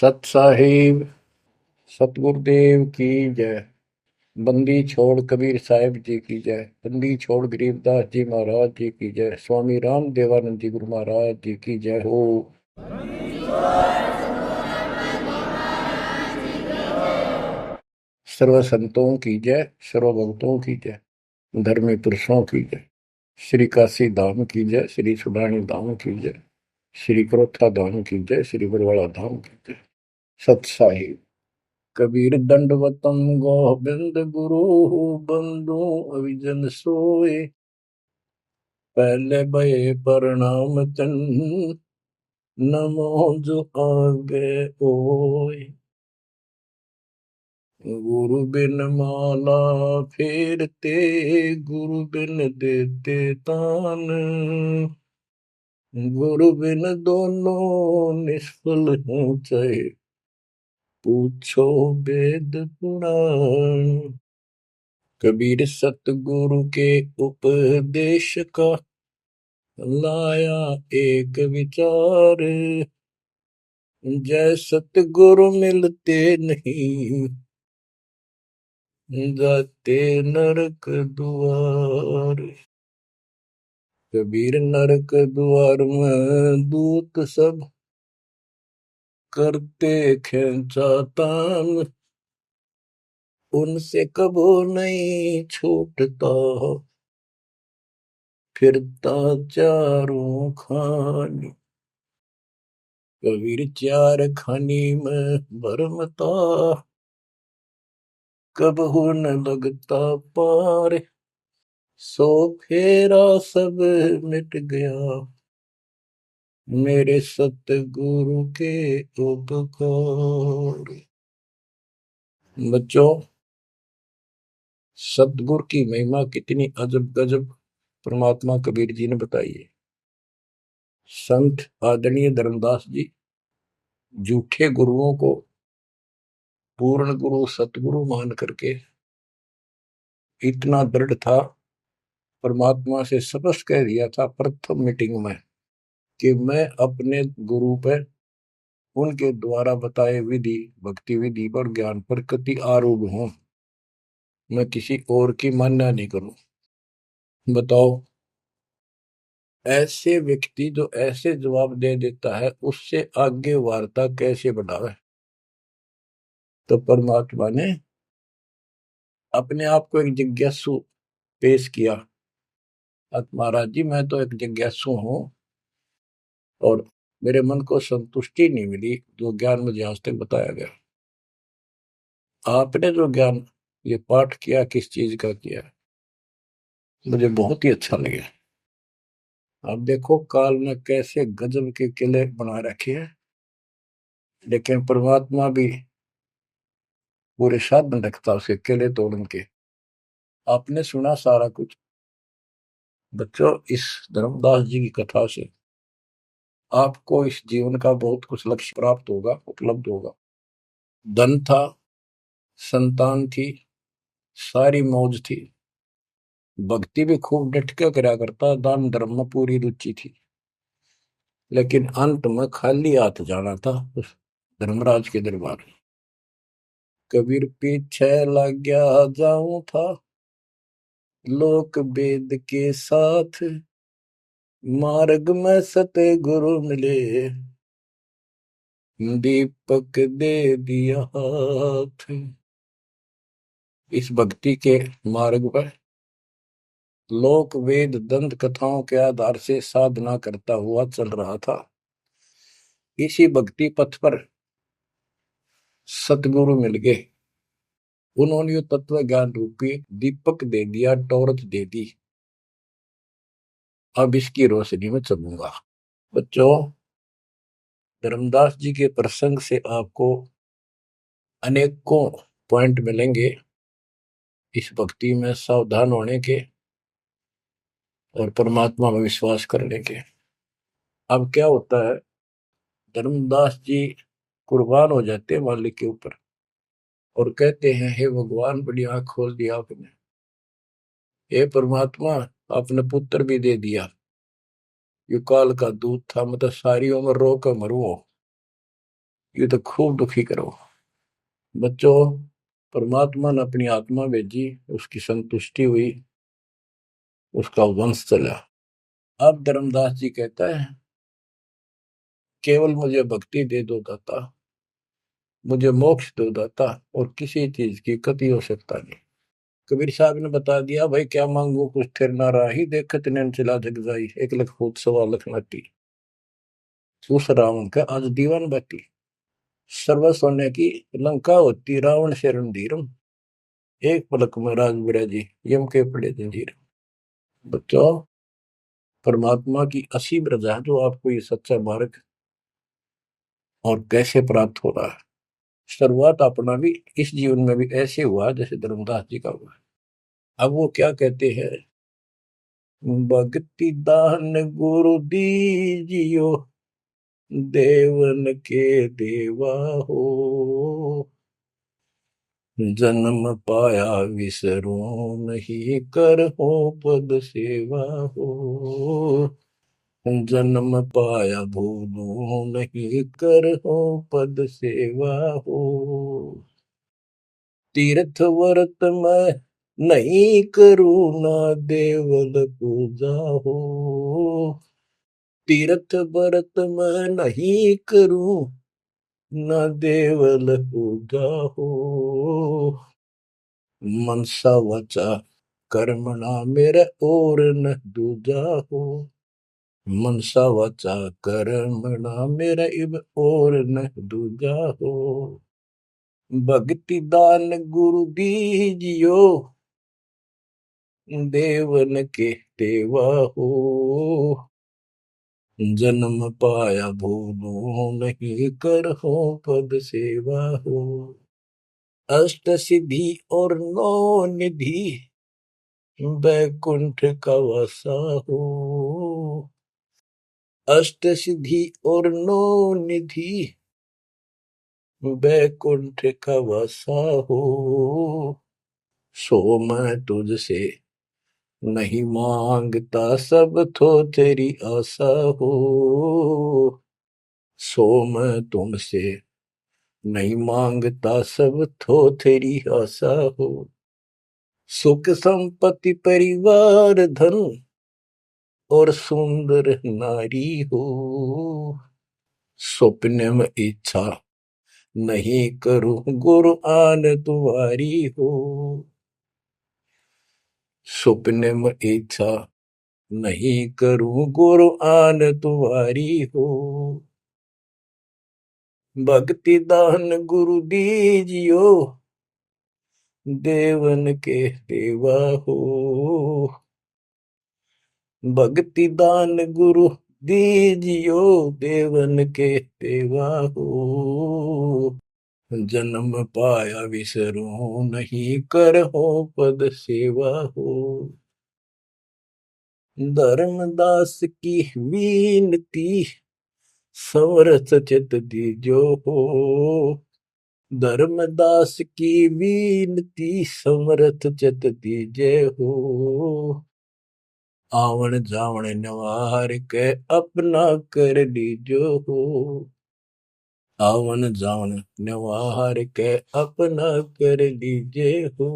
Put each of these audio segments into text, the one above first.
सत साहिब सतगुरुदेव की जय। बंदी छोड़ कबीर साहिब जी की जय। बंदी छोड़ गरीबदास जी महाराज जी की जय। स्वामी राम देवानंद जी गुरु महाराज जी की जय हो। सर्व संतों की जय, सर्व भक्तों की जय, धर्मी पुरुषों की जय। श्री काशी धाम की जय, श्री सुडानी धाम की जय, श्री क्रोथा धाम की जय, श्री बरवाड़ा धाम की जय। सत साहिब। कबीर दंडवतम गोविंद गुरु बंदो अविजन सोए। पहले भये प्रणाम तन नमो जो आगे ओए। गुरु बिन माला फेरते, गुरु बिन देते तान, गुरु बिन दोनों निष्फल हैं चाहे पूछो वेद पुराण। कबीर सतगुरु के उपदेश का लाया एक विचार। जय सतगुरु मिलते नहीं, जाते नरक द्वार। कबीर नरक द्वार में दूत सब करते खेचा तान, उनसे कबो नहीं छूटता फिरता चारों खानी। कबीर चार खानी में भरमता, कबहू न लगता पार। सो फेरा सब मिट गया, मेरे सतगुरु के उपकार। बच्चों, सतगुरु की महिमा कितनी अजब गजब परमात्मा कबीर जी ने बताई है। संत आदरणीय धर्मदास जी झूठे गुरुओं को पूर्ण गुरु सतगुरु मान करके इतना दृढ़ था, परमात्मा से स्पष्ट कह दिया था प्रथम मीटिंग में कि मैं अपने गुरु पर, उनके द्वारा बताए विधि भक्ति विधि पर ज्ञान पर कति आरूढ़ हूं। मैं किसी और की मान्य नहीं करूं। बताओ, ऐसे व्यक्ति जो ऐसे जवाब दे देता है उससे आगे वार्ता कैसे बढ़ावे। तो परमात्मा ने अपने आप को एक जिज्ञासु पेश किया। महाराज जी, मैं तो एक जिज्ञासु हूं और मेरे मन को संतुष्टि नहीं मिली जो ज्ञान मुझे आज तक बताया गया। आपने जो ज्ञान ये पाठ किया किस चीज का किया, मुझे बहुत ही अच्छा लगा। अब देखो काल ने कैसे गजब के किले बना रखे हैं, लेकिन परमात्मा भी पूरे साधन रखता उसके किले तोड़न के। आपने सुना सारा कुछ। बच्चों, इस धर्मदास जी की कथा से आपको इस जीवन का बहुत कुछ लक्ष्य प्राप्त होगा, उपलब्ध होगा। धन था, संतान थी, सारी मौज थी, भक्ति भी खूब डट के करा करता, दान धर्म में पूरी रुचि थी, लेकिन अंत में खाली हाथ जाना था उस धर्मराज के दरबार। कबीर पीछे लग गया जाऊं था, लोक वेद के साथ, मार्ग में सतगुरु मिले, दीपक दे दिया हाथ। इस भक्ति के मार्ग पर लोक वेद दंत कथाओं के आधार से साधना करता हुआ चल रहा था। इसी भक्ति पथ पर सतगुरु मिल गए। उन्होंने तत्व ज्ञान रूपी दीपक दे दिया, टॉर्च दे दी। अब इसकी रोशनी में चलूंगा। बच्चों, धर्मदास जी के प्रसंग से आपको अनेकों पॉइंट मिलेंगे इस भक्ति में सावधान होने के और परमात्मा में विश्वास करने के। अब क्या होता है, धर्मदास जी कुर्बान हो जाते हैं मालिक के ऊपर और कहते हैं, हे भगवान, बड़ी आंख खोल दिया आपने। हे परमात्मा, आपने पुत्र भी दे दिया। युकाल का दूध था, मतलब सारी उम्र रो कर मरो। ये तो खूब दुखी करो। बच्चों, परमात्मा ने अपनी आत्मा भेजी, उसकी संतुष्टि हुई, उसका वंश चला। अब धर्मदास जी कहता है, केवल मुझे भक्ति दे दो दाता, मुझे मोक्ष दो दाता, और किसी चीज की कति आवश्यकता नहीं। कबीर साहब ने बता दिया, भाई क्या मांगू कुछ थिर ना राही, देखत नैन चला जग जाई, 1 लाख फूट 1.25 लाख नाटी। उस रावण का आज दीवान बाटी, सर्व सोने की लंका होती, रावण से रणधीरम, एक पलक में राज बिराजी, यम के पड़े जंजीर। बच्चों, परमात्मा की असीम रजा है जो आपको ये सच्चा मार्ग और कैसे प्राप्त हो रहा है। शुरुआत अपना भी इस जीवन में भी ऐसे हुआ जैसे धर्मदास जी का हुआ। अब वो क्या कहते हैं, भक्ति दान गुरु दीजियो, देवन के देवा हो, जन्म पाया विसरो नहीं, कर हो पद सेवा हो, जन्म पाया भूलो नहीं, कर हो पद सेवा हो, तीर्थ व्रत में नहीं करूणा, देवल पूजा हो, तीर्थ व्रत में नहीं करूं, न देवल पूजा हो, मनसा वचा कर्मणा मेरा और न दूजा हो, मनसा वचा कर्मणा मेरा इब और न दूजा हो, भक्ति दान गुरु दीजियो, देवन के देवा हो, जन्म पाया भूलो नहीं, कर हो पद सेवा हो, अष्ट सिद्धि और नौ निधि, बैकुंठ का वासा हो, अष्ट सिद्धि और नौ निधि, बैकुंठ का वासा हो, सो मैं तुझसे नहीं मांगता, सब तो तेरी आशा हो, सो मैं तुमसे नहीं मांगता, सब तो तेरी आशा हो, सुख संपत्ति परिवार धन और सुंदर नारी हो, स्वप्न में इच्छा नहीं करूं, गुरु आन तुम्हारी हो, स्वप्न में इच्छा नहीं करूं, गुरु आन तुम्हारी हो, भक्ति दान गुरु दीजियो, देवन के देवा हो, भक्ति दान गुरु दीजियो, देवन के देवा हो, जन्म पाया विसरो नहीं, कर हो पद सेवा हो, धर्मदास की विनती, समरथ चित दीजो हो, धर्मदास की विनती, समरथ चित दीजे हो, आवन जावन नवार के अपना कर लीजो हो, आवन जावन नवार के अपना कर लीजे हो,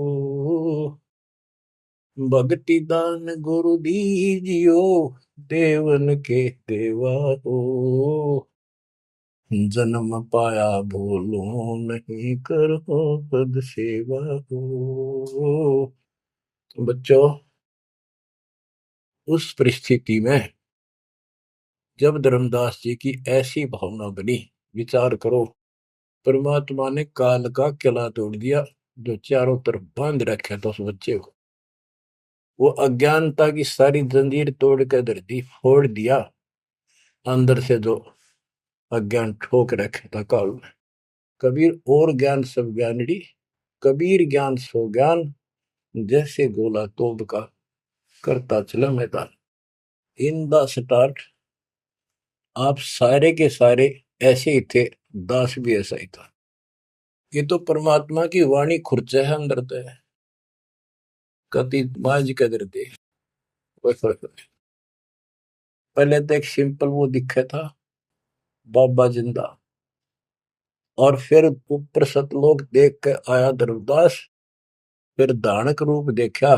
भक्ति दान गुरु दीजियो, देवन के देवा हो, जन्म पाया भूलो नहीं, करो पद सेवा हो। बच्चों, उस परिस्थिति में जब धर्मदास जी की ऐसी भावना बनी, विचार करो, परमात्मा ने काल का किला तोड़ दिया जो चारों तरफ बांध रखा था उस बच्चे को, वो अज्ञानता की सारी जंजीर तोड़ कर धरती फोड़ दिया, अंदर से जो अज्ञान ठोक रखे था काल में। कबीर और ज्ञान सब ज्ञानड़ी, कबीर ज्ञान सो ज्ञान, जैसे गोला तोप का करता चला मैदान। इन द स्टार्ट आप सारे के सारे ऐसे ही थे, दास भी ऐसा ही था। ये तो परमात्मा की वाणी खुर्च है अंदर तो है, कति माज कदर दे। पहले तो एक सिंपल वो दिखा था, बाबा जिंदा, और फिर ऊपर सतलोक देख के आया धर्मदास, फिर धानक रूप देखा,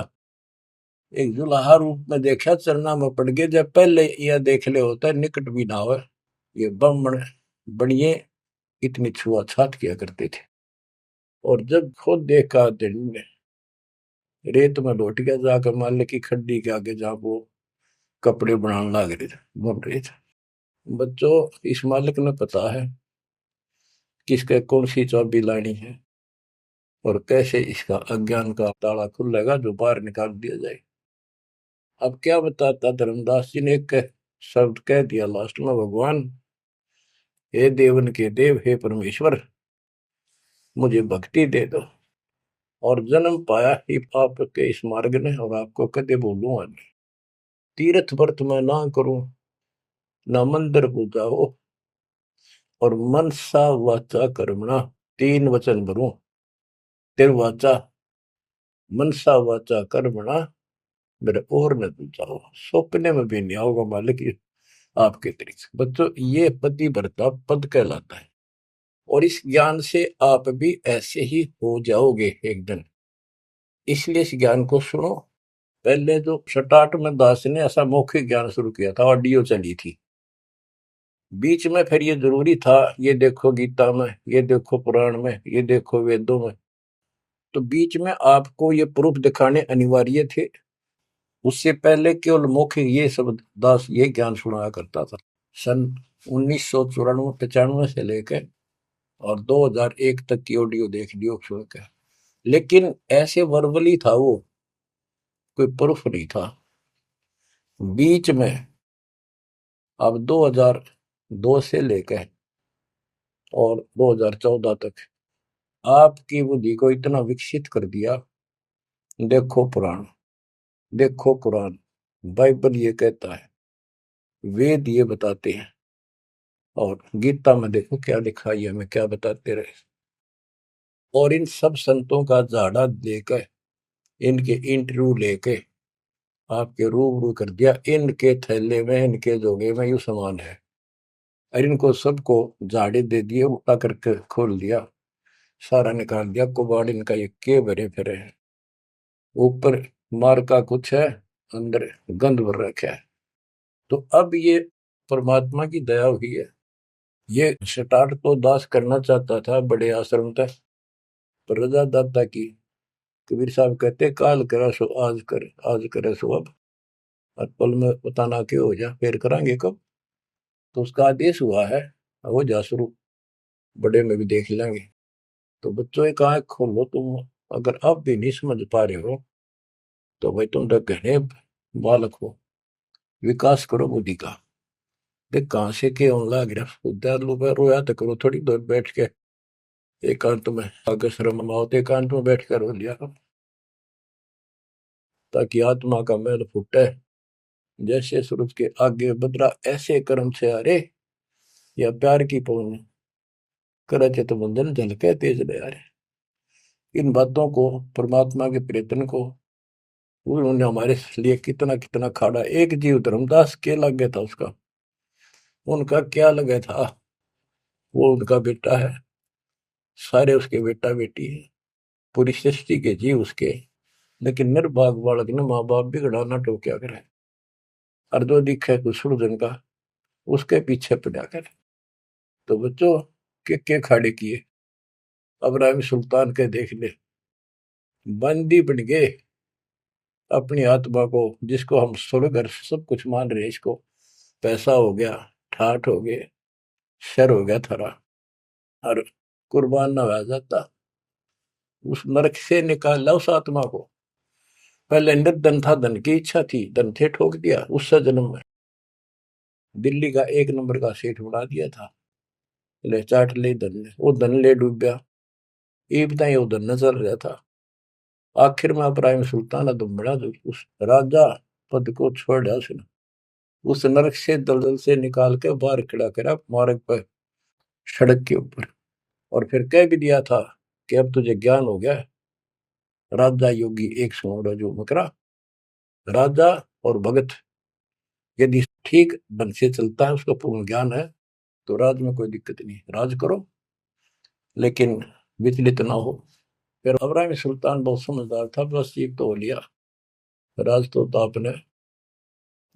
एक जुलाहा रूप में देखा, चरना में पड़ गए। जब पहले यह देख ले होता है निकट भी ना हो, ये ब्राह्मण बनिए इतनी छुआछात किया करते थे। और जब खुद देखा दिन में रेत में लौट गया, जाकर मालिक की खड्डी के आगे जहां वो कपड़े बनाने लग रहे थे, बन रहे थे। बच्चों, इस मालिक ने पता है किसके कौन सी चाबी लानी है और कैसे इसका अज्ञान का ताला खुलेगा जो बाहर निकाल दिया जाए। अब क्या बताता धर्मदास जी ने, एक शब्द कह दिया लास्ट में, भगवान हे देवन के देव, हे परमेश्वर, मुझे भक्ति दे दो और जन्म पाया ही आपके इस मार्ग ने, और आपको कदे बोलूंगा नहीं। तीर्थ व्रत में ना करूं, ना मंदिर पूजा हो, और मनसा वाचा कर्मणा, तीन वचन भरूं, तिरवाचा मनसा वाचा कर्मणा, मेरे और न दूजा हो, सपने में भी नहीं आओगे मालिक आपके तरीके। बच्चों, ये पति भरता पद कहलाता है, और इस ज्ञान से आप भी ऐसे ही हो जाओगे एक दिन। इसलिए इस ज्ञान को सुनो। पहले जो स्टार्ट में दास ने ऐसा मौखिक ज्ञान शुरू किया था, ऑडियो चली थी, बीच में फिर ये जरूरी था, ये देखो गीता में, ये देखो पुराण में, ये देखो वेदों में, तो बीच में आपको ये प्रूफ दिखाने अनिवार्य थे। उससे पहले केवल मौखिक ये सब दास ये ज्ञान सुनाया करता था। सन 1994-95 से लेकर और 2001 तक की ऑडियो देख लियो सुन के, लेकिन ऐसे वर्बली था वो, कोई प्रूफ नहीं था। बीच में अब 2002 से लेकर और 2014 तक आपकी बुद्धि को इतना विकसित कर दिया। देखो पुराण, देखो कुरान, बाइबल ये कहता है, वेद ये बताते हैं, और गीता में देखो क्या लिखा है, हमें क्या बताते रहे। और इन सब संतों का झाड़ा लेकर, इनके इंटरव्यू लेके आपके रूबरू कर दिया, इनके थैले में, इनके जोगे में यू सामान है, और इनको सबको झाड़े दे दिए, उल्टा करके खोल दिया, सारा निकाल दिया कुबाड़ इनका, ये के भरे फिरे हैं। ऊपर मार का कुछ है, अंदर गंध भर रखा है। तो अब ये परमात्मा की दया हुई है। ये स्टार्ट तो दास करना चाहता था बड़े आश्रम तक, पर रजा दाता की। कबीर साहब कहते, काल करा सो आज कर, आज करे सो अब, और पल में पता ना क्यों हो जा, फिर करांगे कब। तो उसका आदेश हुआ है, हो जा शुरू, बड़े में भी देख लेंगे। तो बच्चों एक आंख खोलो तुम, अगर अब भी नहीं समझ पा रहे हो तो भाई तुम तो घने बालक हो, विकास करो बुद्धि का। देख कहां से के होने लग रहा, उद्यालु पे रोया तो करो थोड़ी देर बैठ के, एकांत में आगे शर्म आओ तो एकांत में बैठ कर रो लिया करो, ताकि आत्मा का मैल फूटे। जैसे सूरज के आगे बदरा, ऐसे कर्म से अरे, या प्यार की पवन करे थे तो बंधन झलके तेज ले आ रहे। इन बातों को, परमात्मा के प्रयत्न को, उन्होंने हमारे लिए कितना कितना खाड़ा। एक जीव धर्मदास के लग गया था उसका, उनका क्या लगा था, वो उनका बेटा है, सारे उसके बेटा बेटी है, पूरी सृष्टि के जीव उसके, लेकिन निर्भाग बालक ने माँ बाप बिगड़ा ना टोक्या करे, और जो दिखे कुछ जन का उसके पीछे पड़ा कर। तो बच्चों, के खाड़े किए, अब्राहिम सुल्तान के देख ले, बंदी बन गए अपनी आत्मा को, जिसको हम स्वर्ग और सब कुछ मान रहे, इसको पैसा हो गया, ठाठ हो गए, शर हो गया थारा, और कुर्बान ना हो जाता, उस नरक से निकाला उस आत्मा को। पहले निर्धन था, धन की इच्छा थी, धन थे ठोक दिया, उस जन्म में दिल्ली का एक नंबर का सेठ बना दिया था, ले चाट ले धन ने, वो धन ले डूब गया, ये बताइए वो धन न चल रहा था। आखिर में इब्राहिम सुल्तान अदम बड़ा, जो उस राजा पद को छोड़ा उसने, उस नरक से दलदल से निकाल के बाहर खड़ा करा मार्ग पर, सड़क के ऊपर, और फिर कह भी दिया था कि अब तुझे ज्ञान हो गया। राजा योगी एक सुनो जो मकरा, राजा और भगत यदि ठीक ढंग से चलता है, उसको पूर्ण ज्ञान है, तो राज में कोई दिक्कत नहीं, राज करो। लेकिन विचलित ना हो। फिर इब्राहिम सुल्तान बहुत समझदार था, बस ये तो हो लिया, राज तो आपने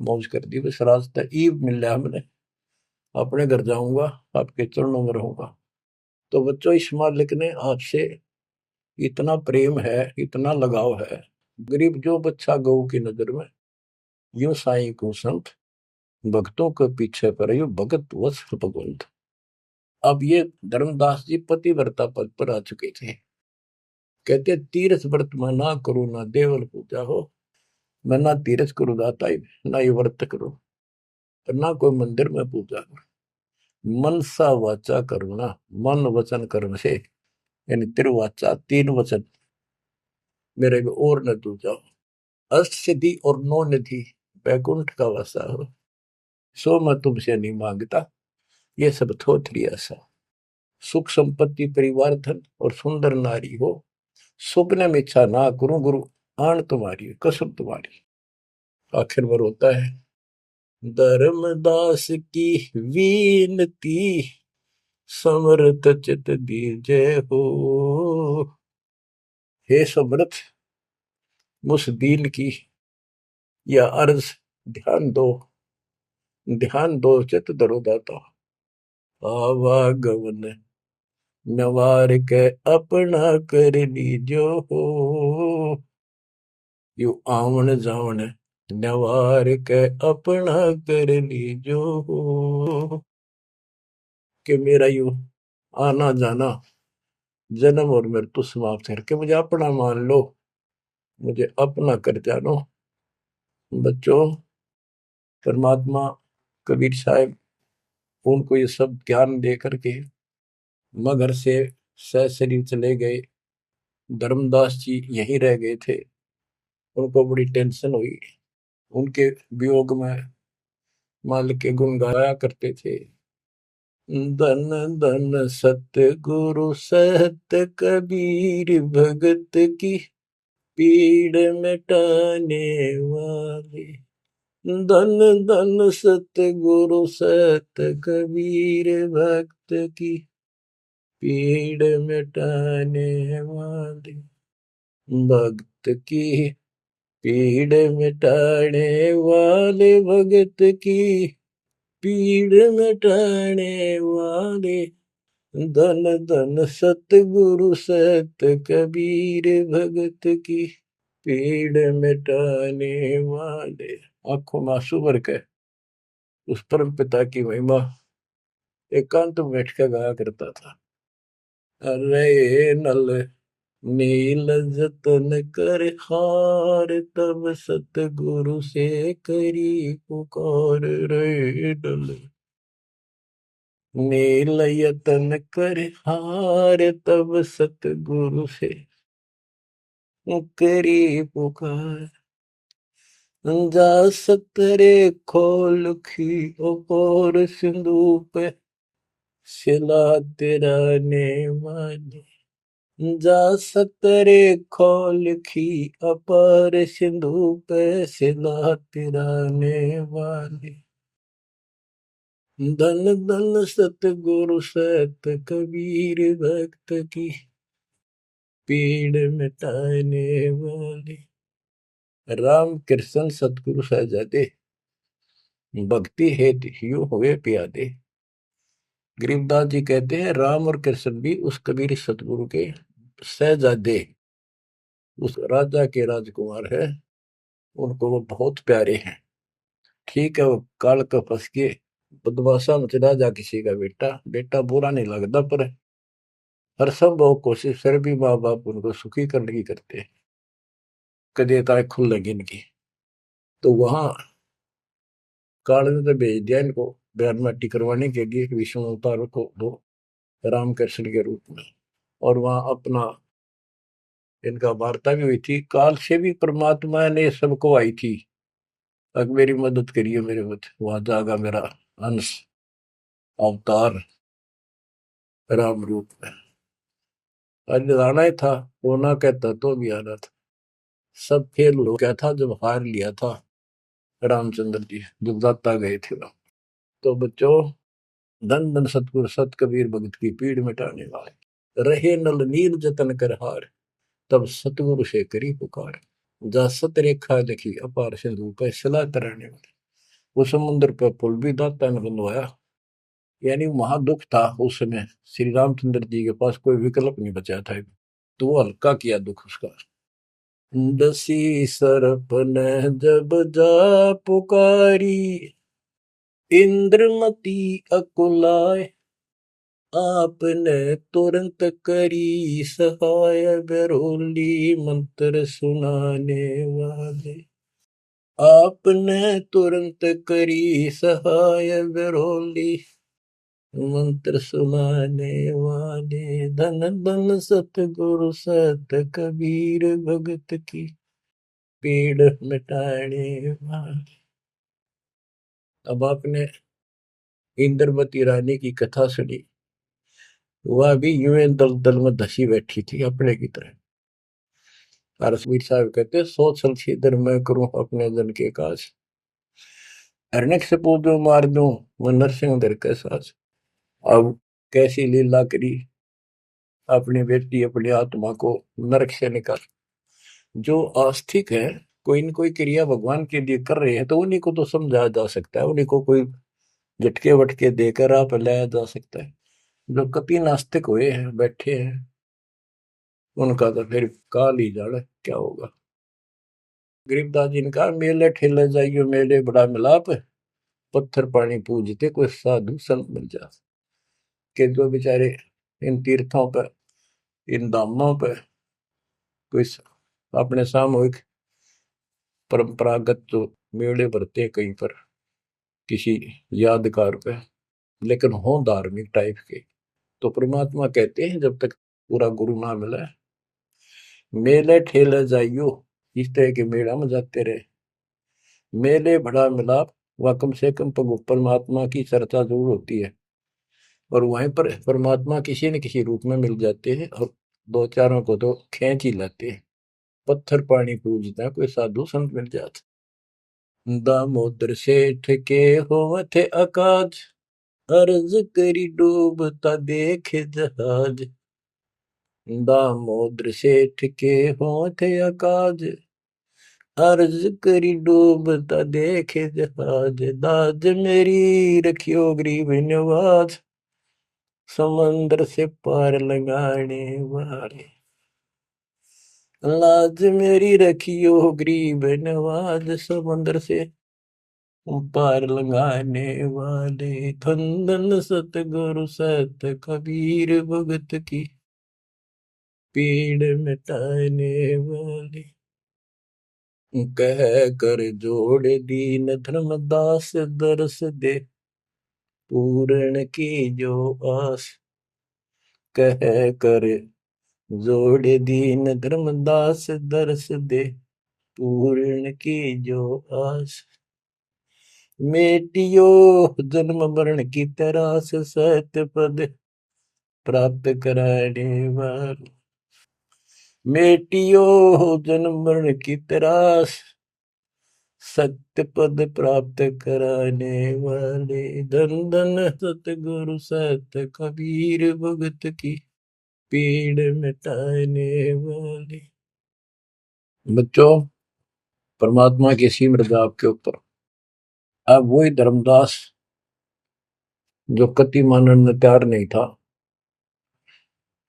मौज कर दी, बस रास्ता ईब मिल रहा हमने, अपने घर जाऊंगा, आपके चरणों में रहूंगा। तो बच्चों, इस मालिक ने आपसे इतना प्रेम है, इतना लगाव है, गरीब जो बच्चा गऊ की नजर में, यूं साईं को संत, भक्तों के पीछे पर यूं भगत वत्स भगवंत। अब ये धर्मदास जी पतिव्रता पद पर आ चुके थे। कहते तीर्थ व्रत में ना करो ना देवल पूजा हो, मैं ना तीर्थ करूँ दाता ही, ना ये व्रत करो, और ना कोई मंदिर में पूजा करो। मन सा वाचा करुणा, मन वचन कर्म से, यानी तिरुवाचा, तीन वचन मेरे को और न तू जाओ, अष्ट सिद्धि और नौ निधि, बैकुंठ का वासा हो, सो मैं तुमसे नहीं मांगता, ये सब थोथरी ऐसा। सुख संपत्ति परिवार धन और सुंदर नारी हो, स्वप्न में इच्छा ना करूं गुरु, आन तुम्हारी कसम तुम्हारी। आखिर में रोता है, धर्मदास की वीनती, समर्थ चित दीजे हो। हे समर्थ, मुझ दीन की या अर्ज ध्यान दो, ध्यान दो चित धरो दाता। आवागमन नवार के अपना कर लीजो हो, यू आवन जावन नवार के अपना कर लीजो हो। कि मेरा यू आना जाना, जन्म और मृत्यु समाप्त करके मुझे अपना मान लो, मुझे अपना कर जानो। बच्चों, परमात्मा कबीर साहब उनको ये सब ज्ञान दे करके मगर से सशरीर चले गए। धर्मदास जी यहीं रह गए थे, उनको बड़ी टेंशन हुई। उनके वियोग में मालिक के गुण गाया करते थे, धन धन सत्य गुरु सत्य कबीर, भगत की पीड़ मिटाने वाले। धन धन सत्य गुरु सत्य कबीर, भक्त की पीड़ मिटाने वाले। भक्त की पीड़ मिटाने वाले, भगत की पीड़ मिटाने वाले। धन धन सतगुरु सत्य कबीर, भगत की पीड़ मिटाने वाले। आंखों में आंसू भर के उस परम पिता की महिमा एकांत में बैठ कर गाया करता था। अरे नल नील जतन कर हार, तब सतगुरु से करी पुकार। रे नल नील यतन कर हार, तब सतगुरु से करी पुकार। जा सतरे खोल खी और सिंधु पे, सिला तेरा ने माने। जा सतरे खोल खी अपार सिंधु पे, सिला तिराने वाले। धन धन सतगुरु सत कबीर, भक्त की पीड़ मिटाने वाले। राम कृष्ण सतगुरु सहजादे, भक्ति हेतु ह्यू हुए प्यादे। गरीबदास जी कहते हैं राम और कृष्ण भी उस कबीर सतगुरु के सहजादे, उस राजा के राजकुमार है, उनको वो बहुत प्यारे हैं। ठीक है, वो काल का फंस के बदमाशा मच राजा किसी का बेटा, बेटा बुरा नहीं लगता, पर हर संभव कोशिश फिर भी माँ बाप उनको सुखी करने की करते हैं, कदे ताए खुल लगी इनकी। तो वहां काल ने तो भेज दिया इनको बयान माटी करवाने के लिए विष्णु अवतार को, वो रामकृष्ण के रूप में। और वहां अपना इनका वार्ता भी हुई थी, काल से भी परमात्मा ने सबको आई थी, अब मेरी मदद करिए मेरे मत, वहां जागा मेरा अंश अवतार राम रूप में। आज आना ही था, होना कहता तो भी आना था, सब फेल हो गया था जब हार लिया था रामचंद्र जी, जब दाता गए थे राम। तो बच्चों, धन धन सतगुरु सत कबीर, भगत की पीड़ मिटाने वाले। रहे नल नील जतन कर हार, तब सतगुरु से करी पुकार। जा सत रेखा लिखी अपार सिंधु पे सला तराने वाले। वो समुद्र पे पुल भी दाता ने बनवाया। यानी वहां दुख था उस समय, श्री रामचंद्र जी के पास कोई विकल्प नहीं बचा था, तो वो हल्का किया दुख उसका। दसी सरप ने जब जा पुकारी, इंद्रमती अकुलाय, आपने तुरंत करी सहाय, बरोली मंत्र सुनाने वाले। आपने तुरंत करी सहाय, बरोली मंत्र सुनाने वाले। धन धन सतगुरु सत कबीर, भगत की पीड़ मिटाने वाले। अब आपने इंद्रमती रानी की कथा सुनी, वह भी यूं दल दल में धसी बैठी थी अपने की तरह। रसवीर साहब कहते, सोच छलछीदर मैं करूं अपने जन के काज, हरनेक से पूजो मार दूं मैं नरसिंह दर के साज। अब कैसी लीला करी अपनी बेटी अपनी आत्मा को नरक से निकाल। जो आस्तिक है, कोई न कोई क्रिया भगवान के लिए कर रहे हैं, तो उन्हीं को तो समझाया जा सकता है, उन्हीं को कोई झटके वटके देकर आप लाया जा सकता है। जो कति नास्तिक हुए हैं बैठे हैं, उनका तो फिर काल ही जाने क्या होगा। गरीबदास जी ने कहा, मेले ठेले जाइयो मेले बड़ा मिलाप, पत्थर पानी पूजते कोई साधु संत मिल जा। के जो बेचारे इन तीर्थों पर, इन धामों पर कोई अपने सामूहिक परंपरागत जो मेले भरते हैं कहीं पर किसी यादगार पे, लेकिन हो धार्मिक टाइप के, तो परमात्मा कहते हैं जब तक पूरा गुरु ना मिला, मेले ठेले जाइयो, इस तरह के मेला में जाते रहे, मेले बड़ा मिलाप, वह कम से कम परमात्मा की चर्चा जरूर होती है, और वहीं पर परमात्मा किसी न किसी रूप में मिल जाते हैं, और दो चारों को तो खींच ही लाते हैं। पत्थर पानी पूजता है कोई साधु संत मिल जाता। दामोदर सेठ के होवत अकाज, अर्ज करी डूबता देखे जहाज। दामोदर सेठ के होवत अकाज, अर्ज करी डूबता देखे जहाज। दाज मेरी रखियो गरीब नवाज, समंदर से पार लगाने वाले। लाज मेरी रखियो गरीब नवाज, समंदर से पार लगाने वाले। धन सतगुरु सत कबीर, भगत की पीड़ मिटाने वाले। कह कर जोड़ दीन धर्मदास, दरस दे पूर्ण की जो आस। कह कर जोड़ दीन धर्मदास, दरस दे पूर्ण की जो आस। मेटियो जन्म मरण की तरास, सत्य पद प्राप्त कराने वाले। मेटियो जन्म मरण की तरास, सत्य पद प्राप्त कराने वाले। धन धन सतगुरु सत कबीर, भगत की पीड़ मिटाने वाले। बच्चों, परमात्मा की सी मृदा आपके ऊपर। अब वही धर्मदास जो कति मानने में तैयार नहीं था,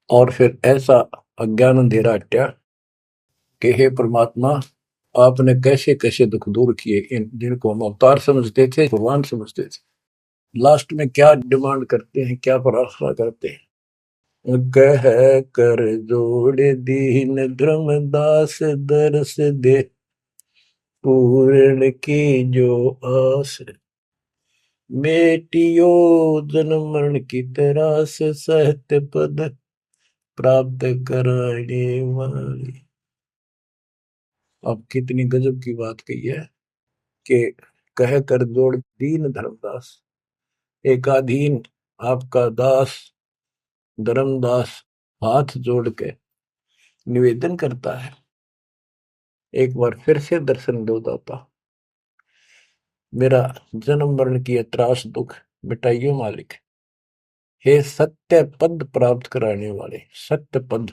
और फिर ऐसा अज्ञान अंधेरा हटा कि हे परमात्मा, आपने कैसे कैसे दुख दूर किए, इन जिनको हम अवतार समझते थे, भगवान समझते थे, लास्ट में क्या डिमांड करते हैं, क्या प्रार्थना करते हैं। कह कर जोड़ दीन धर्मदास, दरस दे पूर्ण की जो आस। मेटियो जन्म मरण की तरास, सहत पद प्राप्त कराने वाली। अब कितनी गजब की बात कही है कि कह कर जोड़ दीन धर्मदास, एक अधीन आपका दास धर्मदास हाथ जोड़ के निवेदन करता है, एक बार फिर से दर्शन दो दाता, मेरा जन्म मरण की त्रास दुख मिटाइयो मालिक। हे सत्य पद प्राप्त कराने वाले, सत्य पद,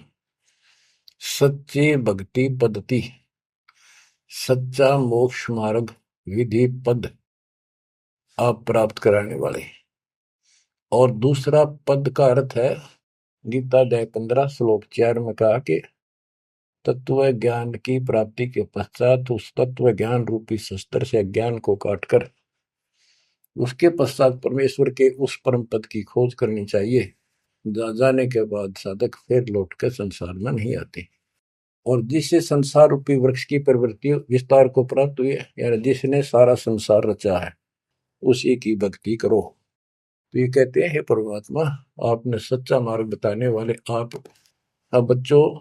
सच्ची भक्ति पद्धति, सच्चा मोक्ष मार्ग विधि पद आप प्राप्त कराने वाले। और दूसरा पद का अर्थ है, गीता अध्याय 15 श्लोक 4 में कहा कि तत्व ज्ञान की प्राप्ति के पश्चात उस तत्व ज्ञान रूपी शस्त्र से ज्ञान को काटकर उसके पश्चात परमेश्वर के उस परम पद की खोज करनी चाहिए। जाने के बाद साधक फिर लौट कर संसार में नहीं आते। और जिससे संसार रूपी वृक्ष की प्रवृत्ति विस्तार को प्राप्त हुई है, यानी जिसने सारा संसार रचा है, उसी की भक्ति करो। तो ये कहते हैं, हे परमात्मा, आपने सच्चा मार्ग बताने वाले आप। अब बच्चों,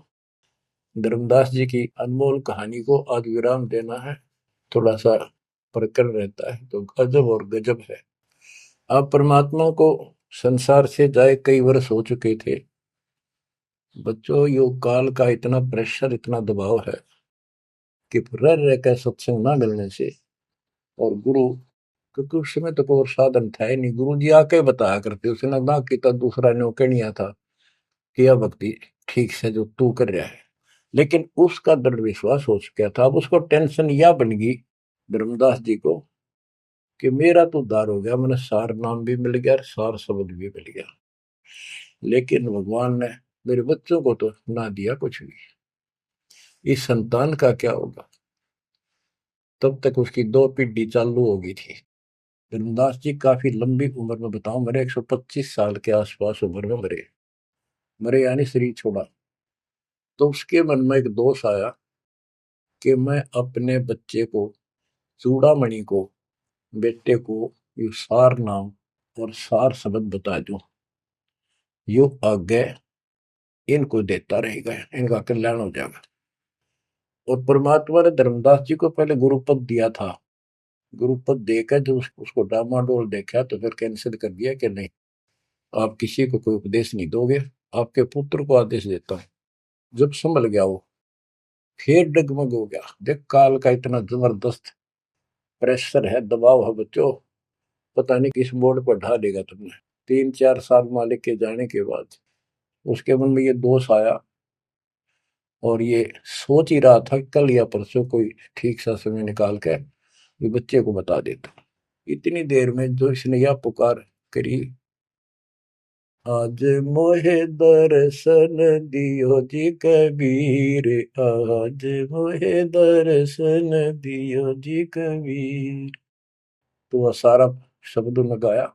धर्मदास जी की अनमोल कहानी को आज विराम देना है। थोड़ा सा प्रकरण रहता है तो अजब और गजब है। आप परमात्मा को संसार से जाए कई वर्ष हो चुके थे। बच्चों, योग काल का इतना प्रेशर, इतना दबाव है कि रह रह कर सत्संग ना मिलने से, और गुरु, क्योंकि उस समय तो कोई और साधन था ही नहीं, गुरु जी आके बताया करते, उसने ना किया दूसरा न्यों नहीं था कि यह भक्ति ठीक से जो तू कर रहा है। लेकिन उसका दृढ़ विश्वास हो चुका था। अब उसको टेंशन यह बन गई धर्मदास जी को कि मेरा तो उद्धार हो गया, मैंने सार नाम भी मिल गया, सार शब्द भी मिल गया, लेकिन भगवान ने मेरे बच्चों को तो ना दिया कुछ भी। इस संतान का क्या होगा? तब तक उसकी 2 पीढ़ी चालू हो गई थी। धर्मदास जी काफी लंबी उम्र में, बताऊं, मेरे 125 साल के आसपास उम्र में मरे। मरे यानी शरीर छोड़ा। तो उसके मन में एक दोष आया कि मैं अपने बच्चे को, चूड़ामणि को, बेटे को ये सार नाम और सार शब्द बता दूं, यो आगे इनको देता रहेगा, इनका कल्याण हो जाएगा। और परमात्मा ने धर्मदास जी को पहले गुरुपद दिया था। गुरुपद देकर जो उसको डामाडोल देखा तो फिर कैंसिल कर दिया कि नहीं, आप किसी को कोई उपदेश नहीं दोगे, आपके पुत्र को आदेश देता हूं। जब संभल गया वो, फिर डगमग हो गया। देख, काल का इतना जबरदस्त प्रेशर है, दबाव है बच्चों, पता नहीं किस मोड़ पर ढा देगा तुमने। 3-4 साल मालिक के जाने के बाद उसके मन में ये दोष आया, और ये सोच ही रहा था कल या परसों कोई ठीक सा समय निकाल कर ये बच्चे को बता देता। इतनी देर में जो इसने यह पुकार करी, आज मोहे दर्शन दियो जी कबीर, आज मोहे दर्शन दियो जी कबीर। तो वह सारा शब्दों में गाया,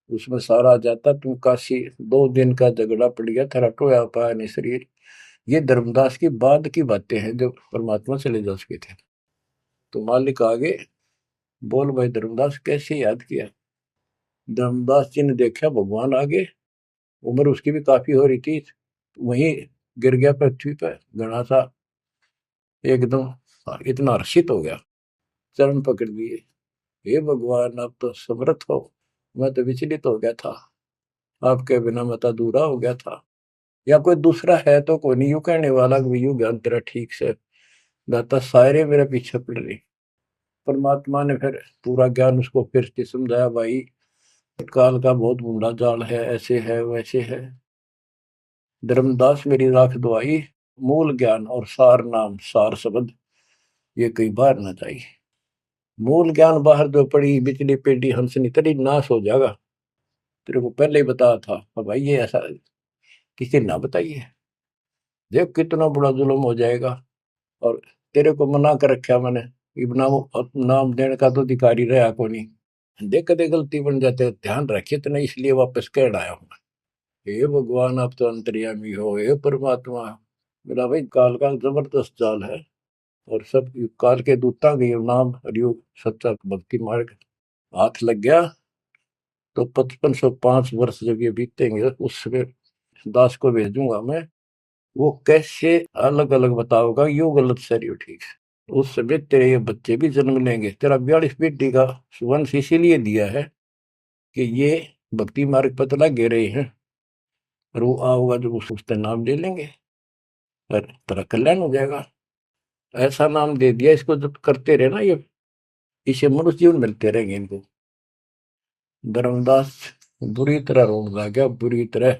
उसमें सारा आ जाता, तुम काशी 2 दिन का झगड़ा पड़ गया, तेरा टोया पाया नहीं शरीर। ये धर्मदास की बाद की बातें हैं, जो परमात्मा चले जा चुके थे। तो मालिक आगे बोल, भाई धर्मदास कैसे याद किया? धर्मदास जी ने देखा भगवान आगे, उम्र उसकी भी काफी हो रही थी, वहीं गिर गया पृथ्वी पर घना सा, एकदम इतना हर्षित हो गया, चरण पकड़ लिए। हे भगवान, आप तो समर्थ हो, मैं तो विचलित हो गया था, आपके बिना मैं तो अधूरा हो गया था। या कोई दूसरा है तो कोई नहीं, यूं कहने वाला कि यूं ज्ञान तेरा ठीक से दाता, सारे मेरे पीछे पड़ रही। परमात्मा ने फिर पूरा ज्ञान उसको फिर से समझाया, भाई काल का बहुत बूढ़ा जाल है, ऐसे है वैसे है। धर्मदास मेरी राख दवाई, मूल ज्ञान और सार नाम सार शब्द ये कहीं बाहर ना जाए। मूल ज्ञान बाहर जो पड़ी, बिजली पेटी हंसनी तरी नाश हो जाएगा। तेरे को पहले ही बताया था। अब भाई ये ऐसा किसी ना बताइए, देख कितना बड़ा जुल्म हो जाएगा। और तेरे को मना कर रखा मैंने, नाम देने का तो अधिकारी रहा को नहीं। देख कदे गलती बन जाते, ध्यान रखे तो नहीं, इसलिए वापस कह आया हूं। हे भगवान, आप तो अंतर्यामी हो, हे परमात्मा। मेरा भाई काल का जबरदस्त जाल है, और सब काल के दूता के नाम हरियोग सच्चा भक्ति मार्ग हाथ लग गया तो 5505 वर्ष जब ये बीतेंगे, उस समय दास को भेजूंगा मैं, वो कैसे अलग अलग बताओगा, यू गलत सही ठीक है। उस समय तेरे ये बच्चे भी जन्म लेंगे। तेरा 42 पीढ़ी का वंश इसीलिए दिया है कि ये भक्ति मार्ग पर तो लगे रहे हैं, और वो आओगा जो उसका नाम ले लेंगे और तेरा कल्याण हो जाएगा। ऐसा नाम दे दिया, इसको जब करते रहे ना, ये इसे मनुष्य जीवन मिलते रहेंगे इनको। धर्मदास बुरी तरह रोने लगा, बुरी तरह।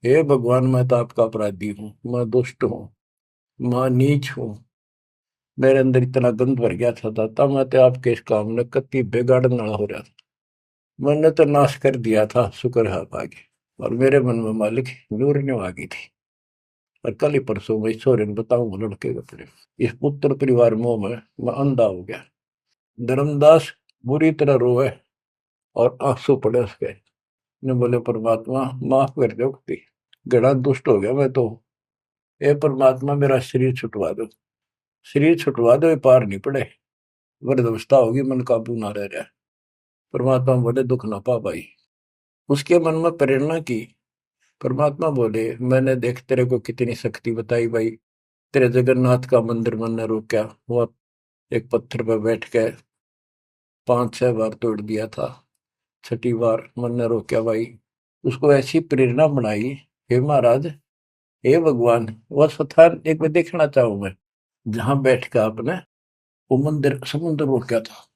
हे भगवान, मैं तो आपका अपराधी हूँ, मैं दुष्ट हूँ, मैं नीच हूँ। मेरे अंदर इतना गंद भर गया था दाता, मैं तो आपके इस काम ने कति बिगाड़ने वाला हो रहा था। मैंने तो नाश कर दिया था, शुक्र है आप आगे। और मेरे मन में मालिक नूरने आ गई थी। और कल ही परसों में ईश्वर ने बताऊं लड़के के अपने इस पुत्र परिवार मोह में मैं अंधा हो गया। धर्मदास बुरी तरह रोए और आंसू पड़े उसके। ने बोले परमात्मा माफ कर दो, गड़ा दुष्ट हो गया मैं तो। ए परमात्मा, मेरा शरीर छुटवा दो, शरीर छुटवा दो, ये पार नहीं पड़े, वृद्धावस्था होगी, मन काबू ना रह रहा। परमात्मा बोले दुख ना पा भाई। उसके मन में प्रेरणा की। परमात्मा बोले मैंने देख तेरे को कितनी शक्ति बताई भाई। तेरे जगन्नाथ का मंदिर मैंने रोका, वो एक पत्थर पर बैठ के 5-6 बार तोड़ दिया था, छठी बार मैंने रोका भाई। उसको ऐसी प्रेरणा बनाई, हे महाराज, हे भगवान, वह स्थान एक बार देखना चाहूं मैं जहां बैठ के आपने वो मंदिर समुद्र रोका था।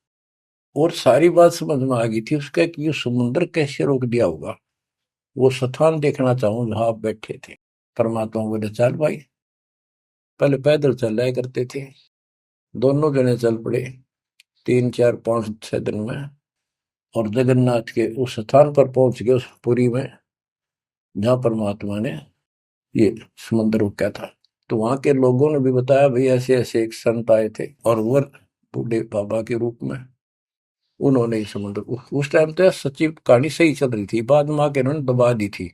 और सारी बात समझ में आ गई थी उसका कि ये समुद्र कैसे रोक दिया होगा। वो स्थान देखना चाहूं जहां आप बैठे थे। परमात्मा बोले चल भाई। पहले पैदल चल रहा करते थे, दोनों जने चल पड़े 3-4-5-6 दिन में। और जगन्नाथ के उस स्थान पर पहुंच गए, उस पुरी में जहां परमात्मा ने ये समुद्र रोका था। तो वहां के लोगों ने भी बताया भाई ऐसे ऐसे एक संत आए थे और वो बूढ़े बाबा के रूप में उन्होंने ही समुद्र उस टाइम तो सच्ची कहानी सही चल रही थी, बाद में आके उन्होंने दबा दी थी।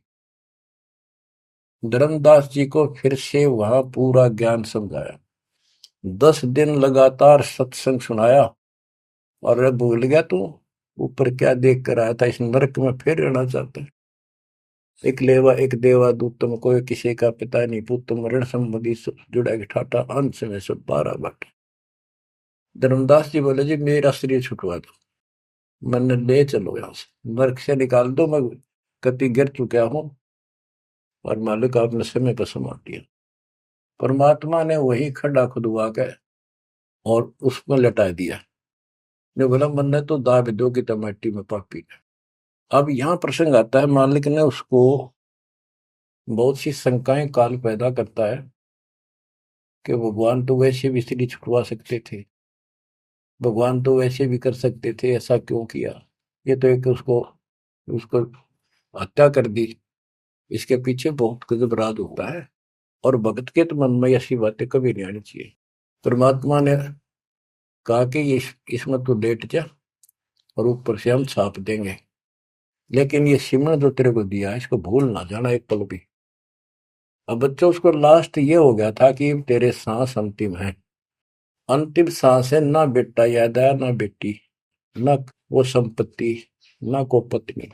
धर्मदास जी को फिर से वहां पूरा ज्ञान समझाया, 10 दिन लगातार सत्संग सुनाया। और अब भूल गया तू ऊपर क्या देख कर आया था, इस नरक में फिर रहना चाहता है। एक लेवा एक देवा दूत तुम कोई किसी का पिता नहीं पुत, तुम ऋण संबंधी जुड़ा के ठाटा अंश में सब 12 बाटे। धर्मदास जी बोले जी मेरा शरीर छुटवा दो, मैंने ले चलो यहाँ से, नरक से निकाल दो, मैं कति गिर चुका हूँ और मालिक आपने समय पर संभाल दिया। परमात्मा ने वही खड्डा खुदवा के और उसमें लटा दिया। जो बोला मन तो दाब दो कि टमाटी में पापी। अब यहाँ प्रसंग आता है, मालिक ने उसको बहुत सी शंकाएं काल पैदा करता है कि भगवान तो वैसे भी स्त्री छुड़वा सकते थे, भगवान तो वैसे भी कर सकते थे, ऐसा क्यों किया। ये तो एक उसको उसको हत्या कर दी। इसके पीछे बहुत गजब राज होता है। और भगत के तो मन में ऐसी बातें कभी नहीं आनी चाहिए। परमात्मा ने कहा कि इसमें तो लेट जा और ऊपर से हम छाप देंगे, लेकिन ये सिमरन जो तेरे को दिया है इसको भूल ना जाना एक पल भी। अब बच्चों उसको लास्ट ये हो गया था कि तेरे सांस अंतिम है, अंतिम सांस है, ना बेटा याद आया ना बेटी, ना वो संपत्ति, ना को पत्नी,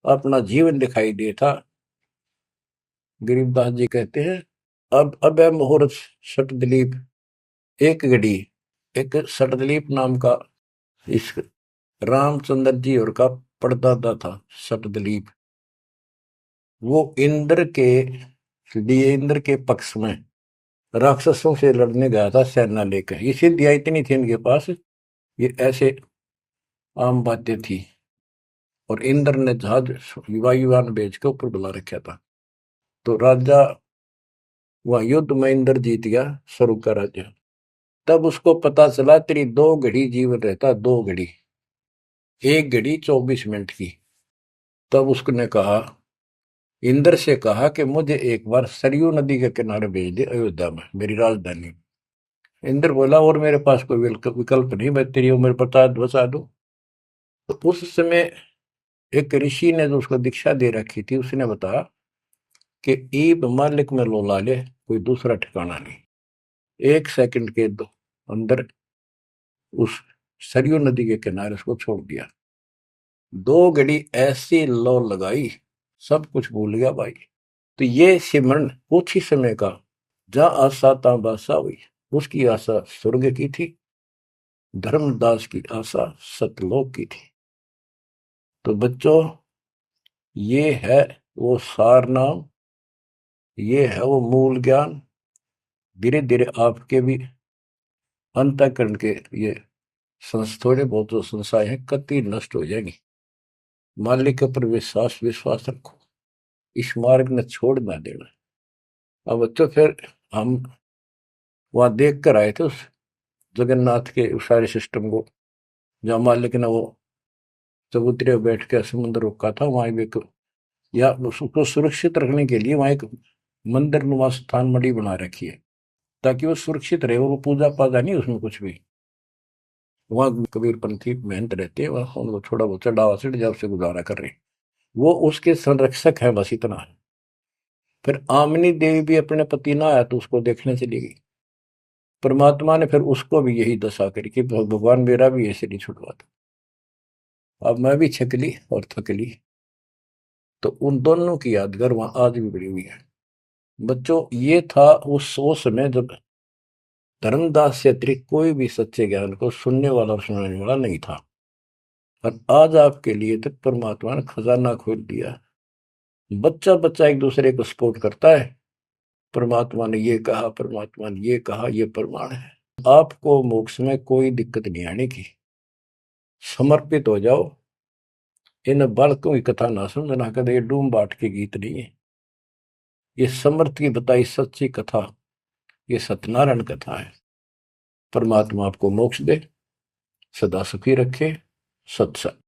अपना जीवन दिखाई दे था। गरीबदास जी कहते हैं अब है मुहूर्त सटदलीप एक घड़ी। एक सटदलीप नाम का इस रामचंद्र जी और का परदादा था सटदलीप। वो इंद्र के लिए इंद्र के पक्ष में राक्षसों से लड़ने गया था सेना लेकर। ये सिद्धियां इतनी थी इनके पास, ये ऐसे आम बातें थी। और इंद्र ने जहाज वायुयान भेज के ऊपर बुला रखा था। तो राजा वहां युद्ध में इंद्र जीत गया, स्वर्ग का राजा। तब उसको पता चला तेरी 2 घड़ी जीवन रहता, 2 घड़ी, 1 घड़ी 24 मिनट की। तब उसने कहा, इंद्र से कहा कि मुझे एक बार सरयू नदी के किनारे भेज दे अयोध्या में, मेरी राजधानी। इंद्र बोला और मेरे पास कोई विकल्प नहीं, मैं तेरी उम्र बता दूं। तो उस समय एक ऋषि ने जो उसको दीक्षा दे रखी थी उसने बताया कि ईब मालिक में लोला ले, कोई दूसरा ठिकाना नहीं। 1 सेकंड के अंदर उस सरयू नदी के किनारे उसको छोड़ दिया। 2 घड़ी ऐसी लो लगाई, सब कुछ भूल गया भाई। तो ये सिमरन कुछ ही समय का, जहां आशा ता बासा हुई। उसकी आशा स्वर्ग की थी, धर्मदास की आशा सतलोक की थी। तो बच्चों ये है वो सार नाम, ये है वो मूल ज्ञान। धीरे धीरे आपके भी अंतःकरण के ये थोड़े बहुत जो संशय है कति नष्ट हो जाएंगी। मालिक के ऊपर विश्वास विश्वास रखो, इस मार्ग में छोड़ ना देना। अब तो फिर हम वहां देख कर आए थे उस जगन्नाथ के उस सारे सिस्टम को, जहाँ मालिक ने वो चबूतरे बैठ के समुद्र रोका था, वहां भी एक, या उसको सुरक्षित रखने के लिए वहां एक मंदिर नुमा स्थान मणि बना रखी है, ताकि वो सुरक्षित रहे और वो पूजा पाजा नहीं उसमें कुछ भी। वहां कबीरपंथी मेहनत रहते हैं, वहां उनको थोड़ा बहुत चढ़ावा चढ़ जाओ से गुजारा कर रहे हैं, वो उसके संरक्षक है, बस इतना है। फिर आमनी देवी भी अपने पति ना आया तो उसको देखने चली गई। परमात्मा ने फिर उसको भी यही दशा करी कि भगवान मेरा भी ऐसे नहीं छुड़वाता। अब मैं भी छकली और थकली, तो उन दोनों की यादगार वहां आज भी बड़ी हुई है। बच्चों, ये था उस समय जब धर्मदास से अतिरिक्त कोई भी सच्चे ज्ञान को सुनने वाला और सुनाने वाला नहीं था, और आज आपके लिए तो परमात्मा ने खजाना खोल दिया। बच्चा बच्चा एक दूसरे को सपोर्ट करता है, परमात्मा ने ये कहा, परमात्मा ने ये कहा, ये प्रमाण है। आपको मोक्ष में कोई दिक्कत नहीं आने की। समर्पित हो जाओ। इन बालकों की कथा ना समझना कदे, ये डूम बाट के गीत नहीं है, ये समर्थ की बताई सच्ची कथा, ये सत्यनारायण कथा है। परमात्मा आपको मोक्ष दे, सदा सुखी रखे। सत्संग।